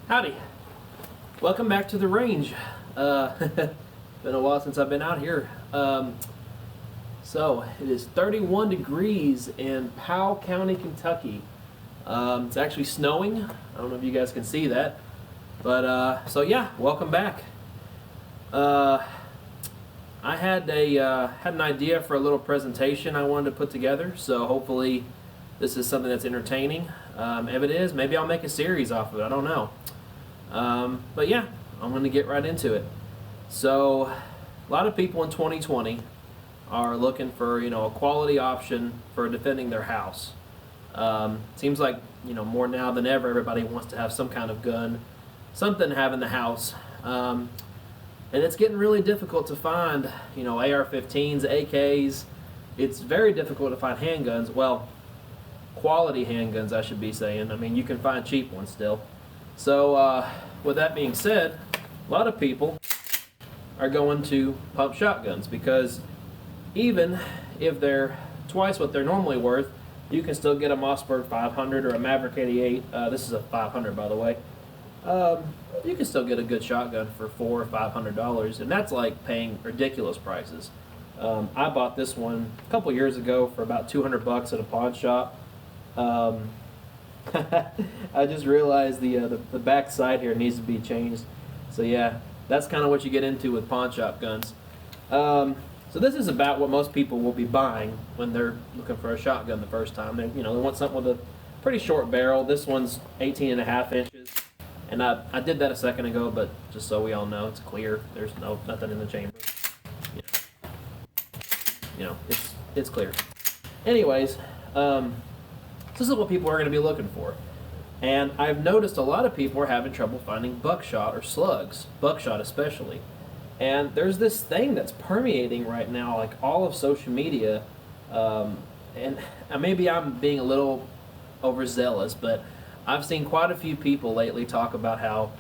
Howdy. Welcome back to the range. Been a while since I've been out here. So it is 31 degrees in Powell County, Kentucky. It's actually snowing. I don't know if you guys can see that, but so yeah, welcome back. I had an idea for a little presentation I wanted to put together, so hopefully this is something that's entertaining. If it is, maybe I'll make a series off of it. I don't know. But yeah, I'm going to get right into it. So a lot of people in 2020 are looking for, a quality option for defending their house. Seems like, more now than ever, everybody wants to have some kind of gun, something to have in the house. And it's getting really difficult to find, AR-15s, AKs. It's very difficult to find handguns. Well, quality handguns, I should be saying. I mean, you can find cheap ones still. So, with that being said, a lot of people are going to pump shotguns because even if they're twice what they're normally worth, you can still get a Mossberg 500 or a Maverick 88. This is a 500, by the way. You can still get a good shotgun for $400 or $500, and that's like paying ridiculous prices. I bought this one a couple years ago for about $200 at a pawn shop. I just realized the back side here needs to be changed. So yeah, that's kind of what you get into with pawn shop guns. So this is about what most people will be buying when they're looking for a shotgun the first time. They want something with a pretty short barrel. This one's 18.5 inches. And I did that a second ago, but just so we all know, it's clear. There's nothing in the chamber. It's clear. Anyways, this is what people are going to be looking for. And I've noticed a lot of people are having trouble finding buckshot or slugs, buckshot especially. And there's this thing that's permeating right now, like all of social media. And maybe I'm being a little overzealous, but I've seen quite a few people lately talk about how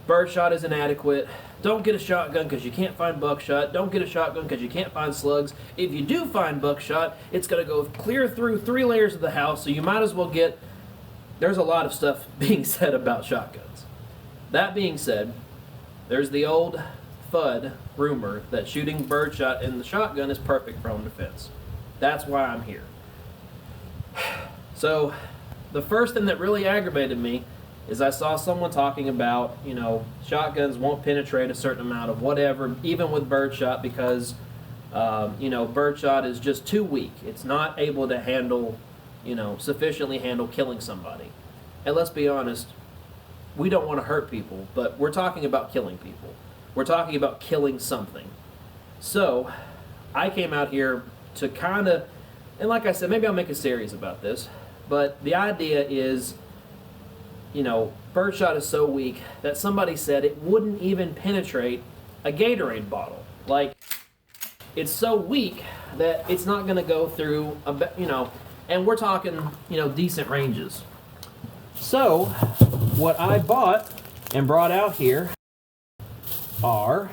birdshot is inadequate. Don't get a shotgun because you can't find buckshot. Don't get a shotgun because you can't find slugs. If you do find buckshot, it's going to go clear through 3 layers of the house, so you might as well get... There's a lot of stuff being said about shotguns. That being said, there's the old FUD rumor that shooting birdshot in the shotgun is perfect for home defense. That's why I'm here. So, the first thing that really aggravated me is I saw someone talking about, shotguns won't penetrate a certain amount of whatever, even with birdshot, because, birdshot is just too weak. It's not able to handle, sufficiently handle killing somebody. And let's be honest, we don't want to hurt people, but we're talking about killing people. We're talking about killing something. So, I came out here to kind of, and like I said, maybe I'll make a series about this, but the idea is, birdshot is so weak that somebody said it wouldn't even penetrate a Gatorade bottle. Like, it's so weak that it's not going to go through, and we're talking, decent ranges. So, what I bought and brought out here are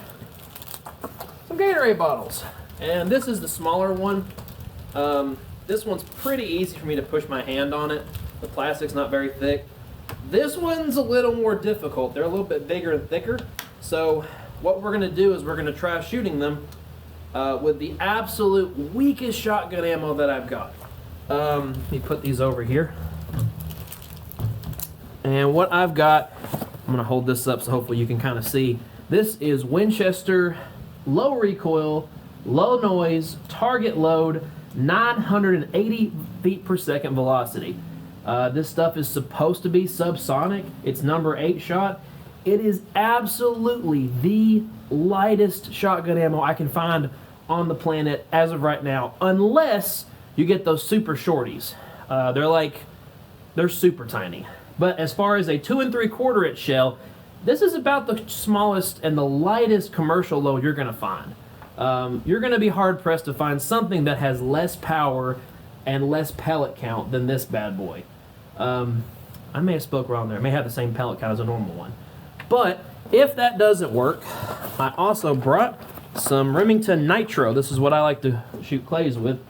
some Gatorade bottles. And this is the smaller one. This one's pretty easy for me to push my hand on it. The plastic's not very thick. This one's a little more difficult. They're a little bit bigger and thicker. So what we're going to do is we're going to try shooting them with the absolute weakest shotgun ammo that I've got. Let me put these over here. And what I've got, I'm going to hold this up so hopefully you can kind of see. This is Winchester low recoil, low noise, target load, 980 feet per second velocity. This stuff is supposed to be subsonic. It's number 8 shot. It is absolutely the lightest shotgun ammo I can find on the planet as of right now, unless you get those super shorties. They're super tiny. But as far as a 2 3/4 inch shell, this is about the smallest and the lightest commercial load you're going to find. You're going to be hard pressed to find something that has less power and less pellet count than this bad boy. I may have spoke wrong there. It may have the same pellet count as a normal one. But if that doesn't work, I also brought some Remington Nitro. This is what I like to shoot clays with.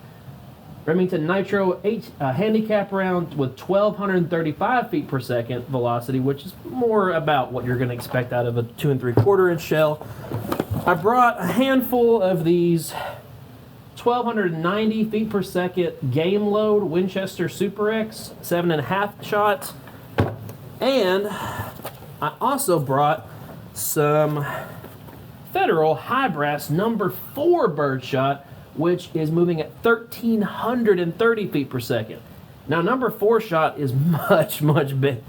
Remington Nitro handicap round with 1,235 feet per second velocity, which is more about what you're going to expect out of a 2 3/4 inch shell. I brought a handful of these 1,290 feet per second game load Winchester Super X 7.5 shots, and I also brought some Federal high brass number 4 Birdshot, which is moving at 1,330 feet per second. Now, number 4 shot is much bigger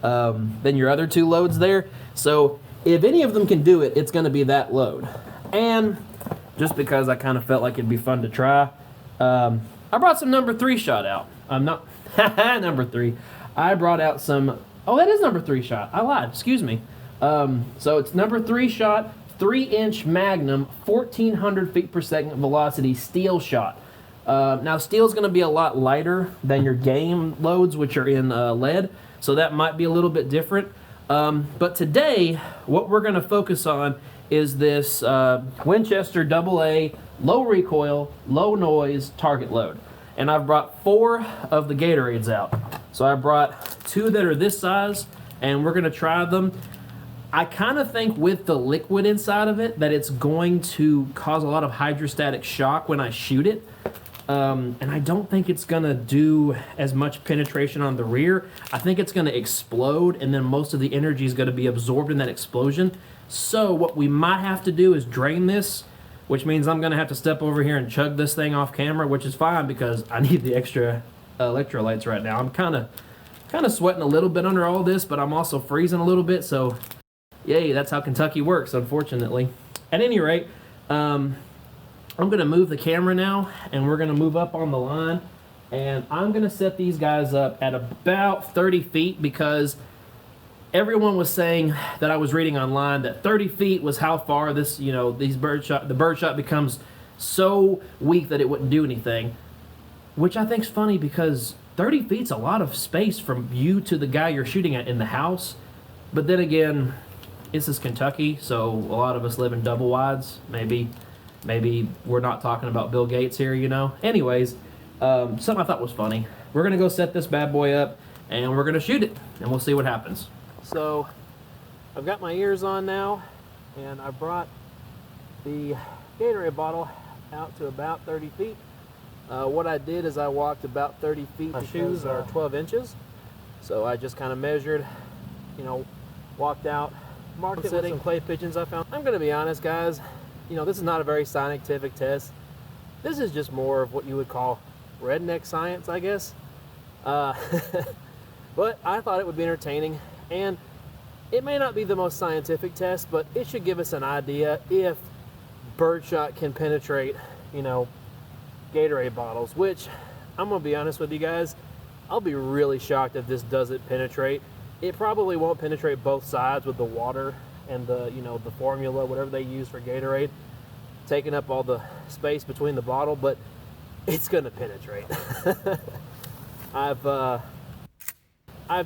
than your other 2 loads there. So if any of them can do it, it's going to be that load. And just because I kind of felt like it'd be fun to try, I brought some number 3 shot out. I'm not number 3. I brought out some. Oh, that is number 3 shot. I lied. Excuse me. So it's number 3 shot, 3-inch Magnum, 1,400 feet per second velocity steel shot. Now steel is going to be a lot lighter than your game loads, which are in lead, so that might be a little bit different. But today, what we're going to focus on is this Winchester AA low recoil, low noise target load. And I've brought 4 of the Gatorades out. So I brought 2 that are this size, and we're going to try them. I kind of think with the liquid inside of it that it's going to cause a lot of hydrostatic shock when I shoot it. And I don't think it's going to do as much penetration on the rear. I think it's going to explode, and then most of the energy is going to be absorbed in that explosion. So what we might have to do is drain this, which means I'm going to have to step over here and chug this thing off camera, which is fine because I need the extra electrolytes right now. I'm kind of sweating a little bit under all this, but I'm also freezing a little bit, so yay, that's how Kentucky works, unfortunately. At any rate, I'm going to move the camera now, and we're going to move up on the line, and I'm going to set these guys up at about 30 feet because everyone was saying that I was reading online that 30 feet was how far this, the Birdshot becomes so weak that it wouldn't do anything, which I think is funny because 30 feet's a lot of space from you to the guy you're shooting at in the house. But then again, this is Kentucky, so a lot of us live in double wides. Maybe we're not talking about Bill Gates here, Anyways, something I thought was funny. We're going to go set this bad boy up, and we're going to shoot it, and we'll see what happens. So, I've got my ears on now, and I brought the Gatorade bottle out to about 30 feet. What I did is I walked about 30 feet. My shoes are 12 inches, so I just kind of measured, walked out, marked it with some clay pigeons I found. I'm going to be honest, guys. This is not a very scientific test. This is just more of what you would call redneck science, I guess. But I thought it would be entertaining, and it may not be the most scientific test, but it should give us an idea if Birdshot can penetrate, Gatorade bottles, which I'm going to be honest with you guys, I'll be really shocked if this doesn't penetrate. It probably won't penetrate both sides with the water and the formula, whatever they use for Gatorade, taking up all the space between the bottle, but it's gonna penetrate. I've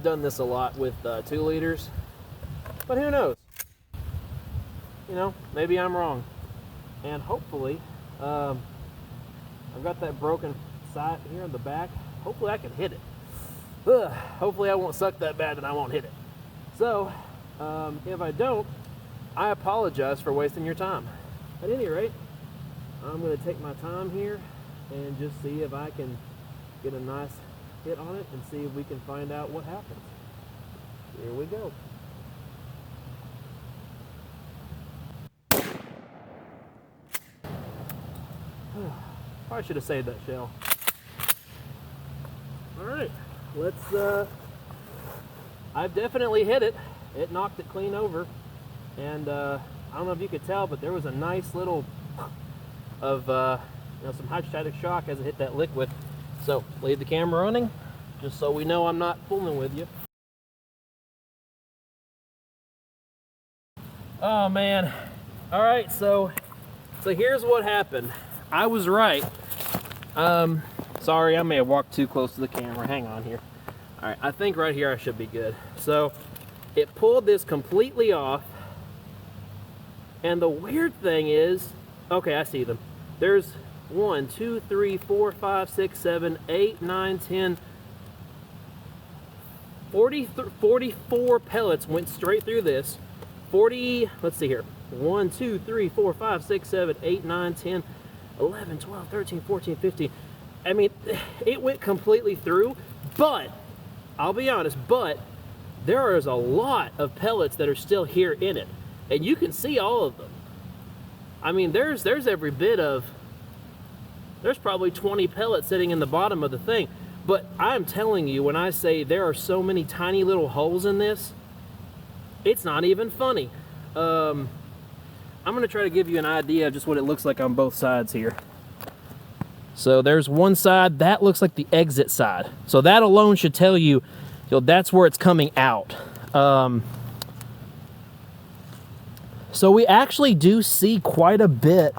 done this a lot with 2 liters, but who knows? Maybe I'm wrong. And hopefully, I've got that broken side here in the back. Hopefully I can hit it. Hopefully I won't suck that bad and I won't hit it. So, if I don't, I apologize for wasting your time. At any rate, I'm going to take my time here and just see if I can get a nice hit on it and see if we can find out what happens. Here we go. Probably should have saved that shell. Alright, let's, I've definitely hit it. It knocked it clean over. And I don't know if you could tell, but there was a nice little of some hydrostatic shock as it hit that liquid. So leave the camera running, just so we know I'm not fooling with you. Oh man! All right, so here's what happened. I was right. Sorry, I may have walked too close to the camera. Hang on here. All right, I think right here I should be good. So it pulled this completely off. And the weird thing is, okay, I see them. There's 1, 2, 3, 4, 5, 6, 7, 8, 9, 10, 44 pellets went straight through this. 40, let's see here. 1, 2, 3, 4, 5, 6, 7, 8, 9, 10, 11, 12, 13, 14, 15. I mean, it went completely through, but I'll be honest, but there is a lot of pellets that are still here in it, and you can see all of them. I mean, there's every bit of, there's probably 20 pellets sitting in the bottom of the thing. But I'm telling you, when I say there are so many tiny little holes in this, it's not even funny. I'm gonna try to give you an idea of just what it looks like on both sides here. So there's one side, that looks like the exit side. So that alone should tell you, that's where it's coming out. So we actually do see quite a bit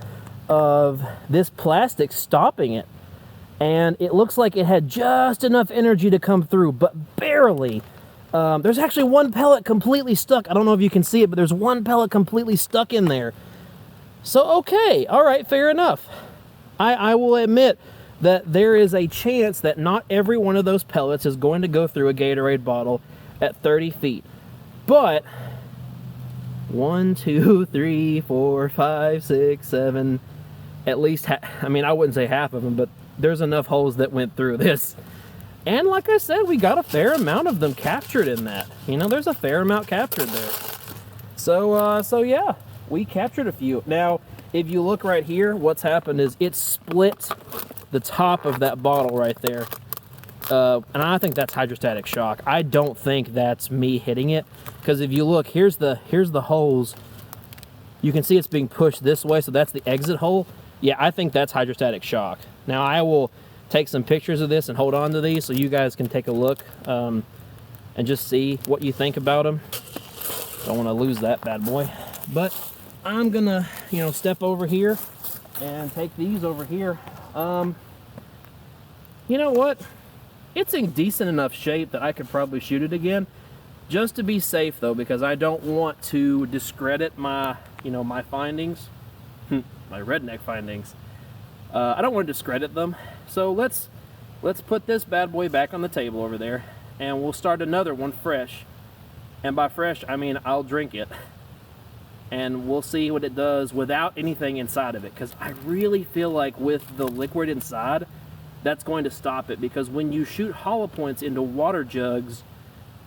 of this plastic stopping it. And it looks like it had just enough energy to come through, but barely. There's actually one pellet completely stuck. I don't know if you can see it, but there's one pellet completely stuck in there. So, okay, all right, fair enough. I will admit that there is a chance that not every one of those pellets is going to go through a Gatorade bottle at 30 feet. But 1, 2, 3, 4, 5, 6, 7, at least, I mean, I wouldn't say half of them, but there's enough holes that went through this. And like I said, we got a fair amount of them captured in that. There's a fair amount captured there. So yeah, we captured a few. Now, if you look right here, what's happened is it split the top of that bottle right there. And I think that's hydrostatic shock. I don't think that's me hitting it, because if you look, here's the holes. You can see it's being pushed this way, so that's the exit hole. Yeah, I think that's hydrostatic shock. Now, I will take some pictures of this and hold on to these so you guys can take a look and just see what you think about them. Don't want to lose that bad boy. But I'm gonna, step over here and take these over here. You know what? It's in decent enough shape that I could probably shoot it again, just to be safe though, because I don't want to discredit my, my findings, my redneck findings. I don't want to discredit them. So let's put this bad boy back on the table over there, and we'll start another one fresh. And by fresh, I mean I'll drink it, and we'll see what it does without anything inside of it, because I really feel like with the liquid inside, that's going to stop it, because when you shoot hollow points into water jugs,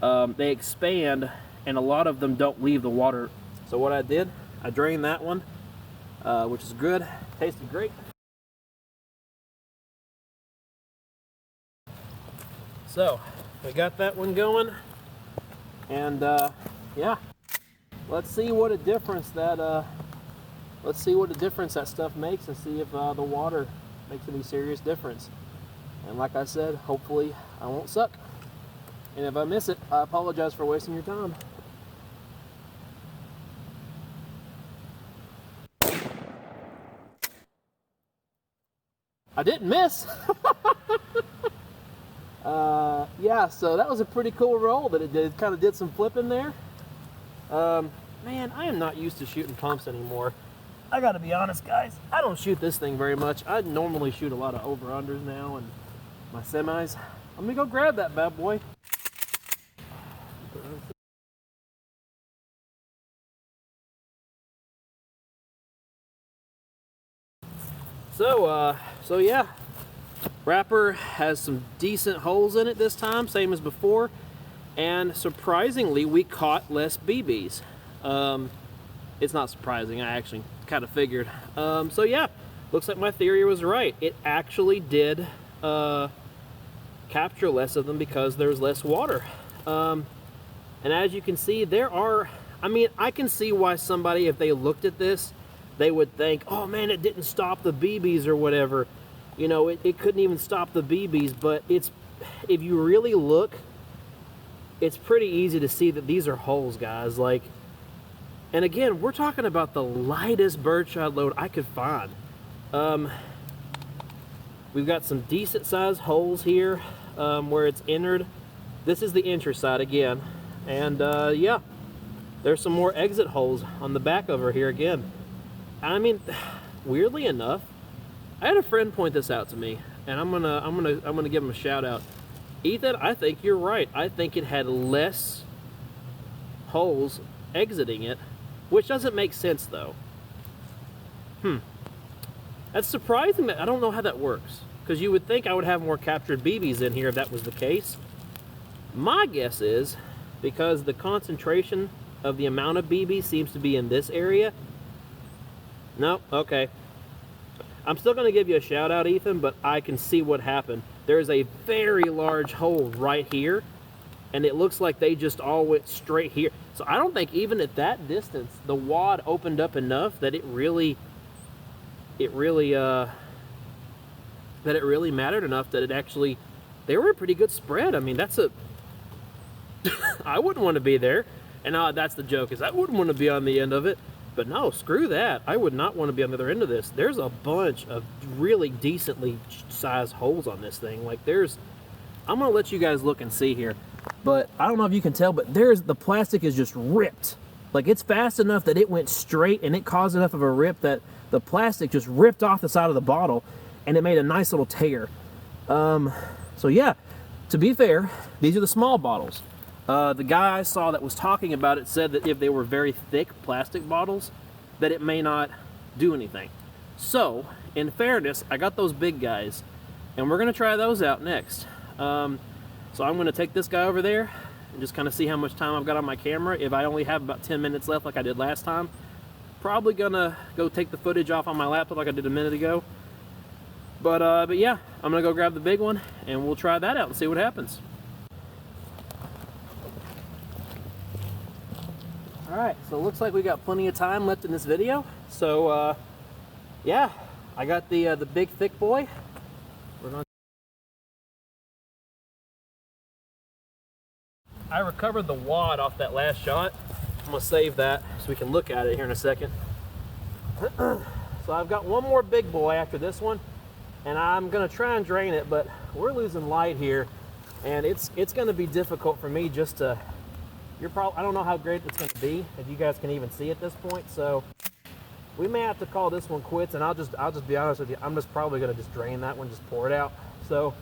they expand, and a lot of them don't leave the water. So what I did, I drained that one, which is good, tasted great. So we got that one going, and yeah, let's see what a difference that stuff makes, and see if the water makes any serious difference. And like I said, hopefully I won't suck. And if I miss it, I apologize for wasting your time. I didn't miss. Yeah, so that was a pretty cool roll that it did. Kind of did some flipping there. Man, I am not used to shooting pumps anymore. I gotta be honest, guys, I don't shoot this thing very much. I normally shoot a lot of over-unders now and my semis. I'm gonna go grab that bad boy. So yeah, wrapper has some decent holes in it this time, same as before, and surprisingly we caught less BBs. It's not surprising, I actually kind of figured. So yeah, looks like my theory was right. It actually did capture less of them because there's less water. And as you can see, I can see why somebody, if they looked at this, they would think, oh man, it didn't stop the BBs or whatever. It couldn't even stop the BBs, but if you really look, it's pretty easy to see that these are holes, guys. And again, we're talking about the lightest birdshot load I could find. We've got some decent sized holes here where it's entered. This is the entry side again. And yeah, there's some more exit holes on the back over here again. I mean, weirdly enough, I had a friend point this out to me, and I'm gonna give him a shout out. Ethan, I think you're right. I think it had less holes exiting it, which doesn't make sense though. That's surprising. That I don't know how that works, because you would think I would have more captured BBs in here if that was the case. My guess is because the concentration of the amount of BB seems to be in this area. No, okay. I'm still going to give you a shout out, Ethan, but I can see what happened. There's a very large hole right here, and it looks like they just all went straight here. So I don't think even at that distance, the wad opened up enough that it really mattered enough that it actually, they were a pretty good spread. I mean, that's a, I wouldn't want to be there. And that's the joke, is I wouldn't want to be on the end of it. But no, screw that. I would not want to be on the other end of this. There's a bunch of really decently sized holes on this thing. Like I'm going to let you guys look and see here. But I don't know if you can tell, but the plastic is just ripped. Like it's fast enough that it went straight, and it caused enough of a rip that the plastic just ripped off the side of the bottle, and it made a nice little tear. So yeah, to be fair, these are the small bottles. The guy I saw that was talking about it said that if they were very thick plastic bottles, that it may not do anything. So, in fairness, I got those big guys, and we're gonna try those out next. So I'm gonna take this guy over there and just kind of see how much time I've got on my camera. If I only have about 10 minutes left like I did last time, probably gonna go take the footage off on my laptop like I did a minute ago. But yeah, I'm gonna go grab the big one, and we'll try that out and see what happens. Alright, so it looks like we got plenty of time left in this video. So, yeah, I got the big thick boy. I recovered the wad off that last shot. I'm going to save that so we can look at it here in a second. So I've got one more big boy after this one, and I'm going to try and drain it, but we're losing light here, and it's going to be difficult for me just to... I don't know how great it's going to be, if you guys can even see at this point, so we may have to call this one quits, and I'll just be honest with you, I'm just probably going to just drain that one, just pour it out. So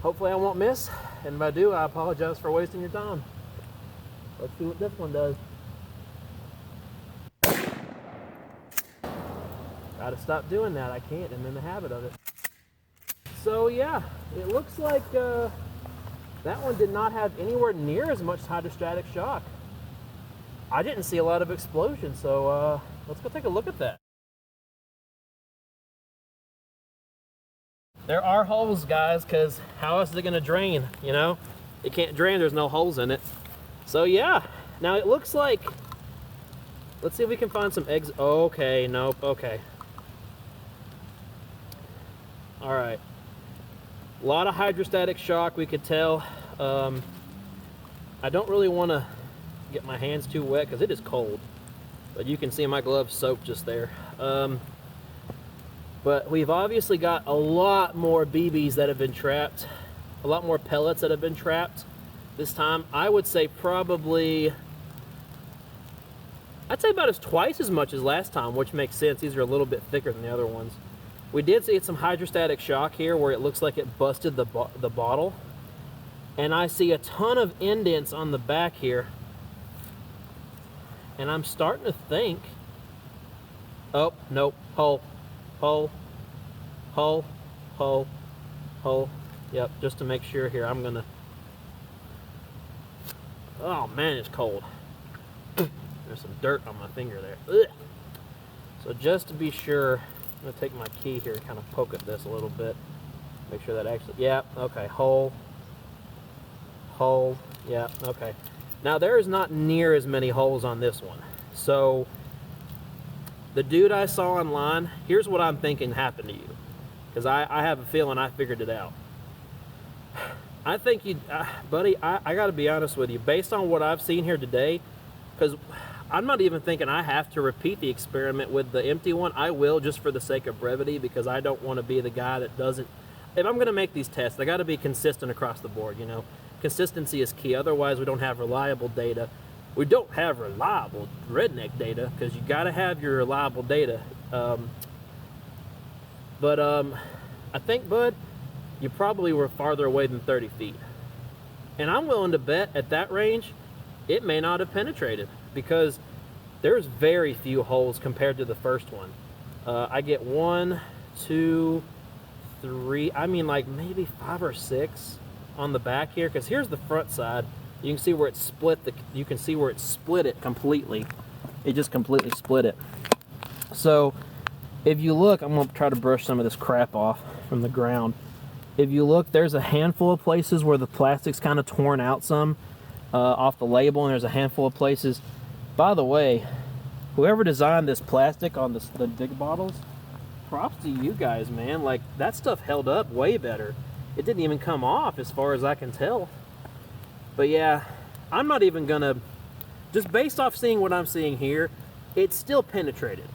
hopefully I won't miss, and if I do, I apologize for wasting your time. Let's see what this one does. Gotta stop doing that, I can't, I'm in the habit of it. So yeah, it looks like that one did not have anywhere near as much hydrostatic shock. I didn't see a lot of explosion, so let's go take a look at that. There are holes, guys, because how else is it going to drain, you know? It can't drain, there's no holes in it. So yeah, now it looks like, let's see if we can find some eggs. Okay, nope, okay. All right. A lot of hydrostatic shock, we could tell. I don't really want to get my hands too wet because it is cold, but you can see my gloves soaked just there. But we've obviously got a lot more BBs that have been trapped, a lot more pellets that have been trapped this time. I would say probably, I'd say about twice as much as last time, which makes sense. These are a little bit thicker than the other ones. We did see some hydrostatic shock here where it looks like it busted the bottle. And I see a ton of indents on the back here. And I'm starting to think, oh, nope, hole, hole, hole, hole, hole. Yep, just to make sure here, I'm gonna, oh man, it's cold. There's some dirt on my finger there. Ugh. So just to be sure, I'm gonna take my key here and kind of poke at this a little bit. Make sure that actually, yeah, okay, hole, hole, yeah, okay. Now there is not near as many holes on this one. So the dude I saw online, here's what I'm thinking happened to you. Because I have a feeling I figured it out. I think you, buddy, I gotta be honest with you, based on what I've seen here today, because I'm not even thinking I have to repeat the experiment with the empty one. I will, just for the sake of brevity, because I don't want to be the guy that doesn't, if I'm gonna make these tests, I gotta be consistent across the board, you know. Consistency is key, otherwise we don't have reliable data. We don't have reliable redneck data, because you gotta have your reliable data. But I think, bud, you probably were farther away than 30 feet. And I'm willing to bet at that range, it may not have penetrated, because there's very few holes compared to the first one. I get 1, 2, 3, I mean like maybe 5 or 6 on the back here, because here's the front side. You can see where it split you can see where it split it completely. It just completely split it. So if you look, I'm gonna try to brush some of this crap off from the ground. If you look, there's a handful of places where the plastic's kind of torn out some off the label, and there's a handful of places. By the way, whoever designed this plastic on the big bottles, props to you guys, man. Like, that stuff held up way better. It didn't even come off as far as I can tell. But yeah, I'm not even gonna, just based off seeing what I'm seeing here, it still penetrated.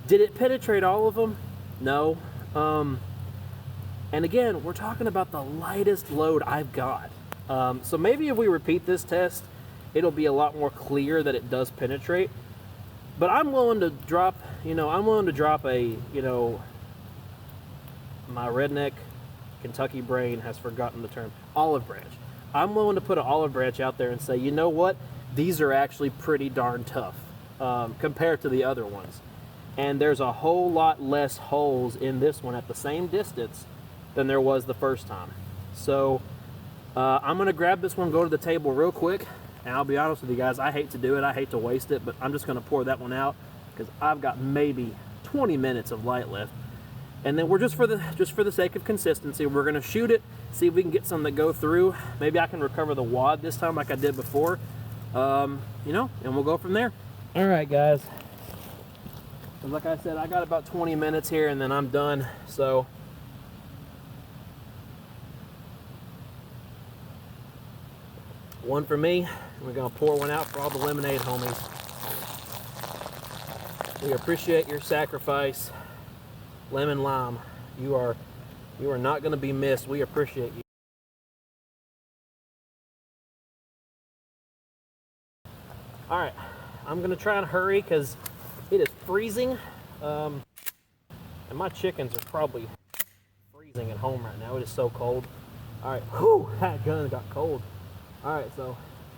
Did it penetrate all of them? No. And again, we're talking about the lightest load I've got. So maybe if we repeat this test, it'll be a lot more clear that it does penetrate. But I'm willing to drop, I'm willing to drop a, my redneck Kentucky brain has forgotten the term, olive branch. I'm willing to put an olive branch out there and say, you know what? These are actually pretty darn tough compared to the other ones. And there's a whole lot less holes in this one at the same distance than there was the first time. So I'm gonna grab this one, go to the table real quick, and I'll be honest with you guys, I hate to do it, I hate to waste it, but I'm just gonna pour that one out because I've got maybe 20 minutes of light left. And then we're just for the sake of consistency, we're gonna shoot it, see if we can get some that go through. Maybe I can recover the wad this time like I did before, and we'll go from there. All right, guys. Like I said, I got about 20 minutes here and then I'm done. So one for me. We're gonna pour one out for all the lemonade homies. We appreciate your sacrifice. Lemon lime, you are not gonna be missed. We appreciate you. All right, I'm gonna try and hurry because it is freezing, and my chickens are probably freezing at home right now. It is so cold. All right, whew, that gun got cold. All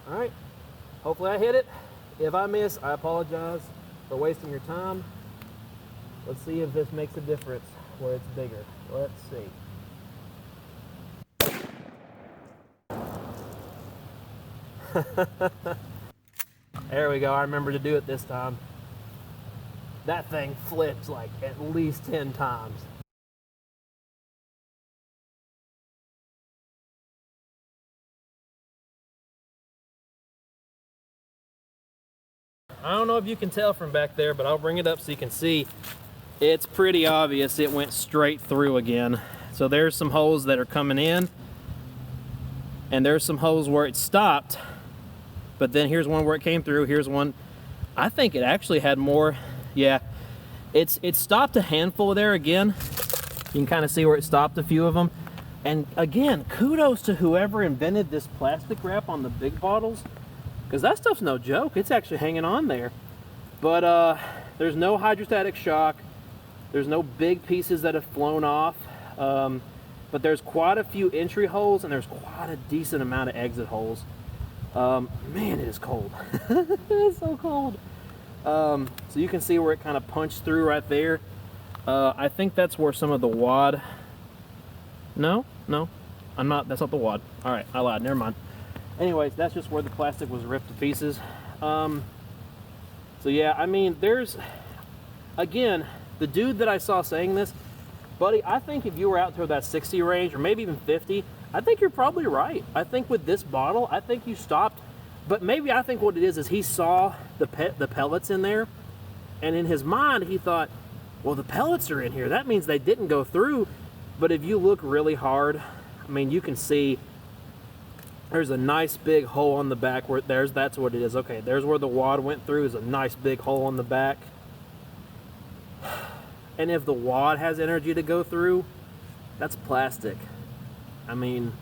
right, hopefully I hit it. If I miss, I apologize for wasting your time. Let's see if this makes a difference where it's bigger. Let's see. There we go. I remember to do it this time. That thing flips like at least 10 times. I don't know if you can tell from back there, but I'll bring it up so you can see. It's pretty obvious it went straight through again. So there's some holes that are coming in, and there's some holes where it stopped, but then here's one where it came through. Here's one. I think it actually had more. Yeah, it stopped a handful there again. You can kind of see where it stopped a few of them. And again, kudos to whoever invented this plastic wrap on the big bottles, because that stuff's no joke. It's actually hanging on there. But there's no hydrostatic shock. There's no big pieces that have flown off. But there's quite a few entry holes, and there's quite a decent amount of exit holes. Man, it is cold. It's so cold. So you can see where it kind of punched through right there. I think that's where some of the wad... No, that's not the wad. All right, I lied, never mind. Anyways, that's just where the plastic was ripped to pieces. So yeah, I mean, there's, again, the dude that I saw saying this, buddy, I think if you were out to that 60 range, or maybe even 50, I think you're probably right. I think with this bottle, I think you stopped, but maybe I think what it is he saw the pellets in there, and in his mind, he thought, well, the pellets are in here. That means they didn't go through. But if you look really hard, I mean, you can see there's a nice big hole on the back where that's what it is. Okay, there's where the wad went through, is a nice big hole on the back. And if the wad has energy to go through, that's plastic. I mean,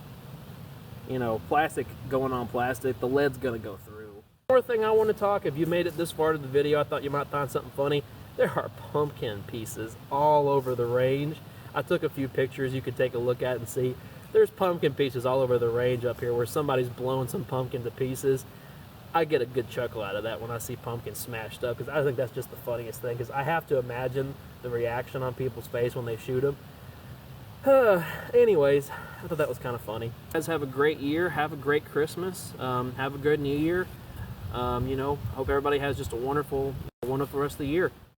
plastic going on plastic, the lead's gonna go through. One more thing I want to talk, if you made it this far to the video, I thought you might find something funny. There are pumpkin pieces all over the range. I took a few pictures you could take a look at and see. There's pumpkin pieces all over the range up here where somebody's blowing some pumpkin to pieces. I get a good chuckle out of that when I see pumpkins smashed up, because I think that's just the funniest thing, because I have to imagine the reaction on people's face when they shoot them. Anyways, I thought that was kind of funny. You guys have a great year. Have a great Christmas. Have a good New Year. You know, hope everybody has just a wonderful rest of the year.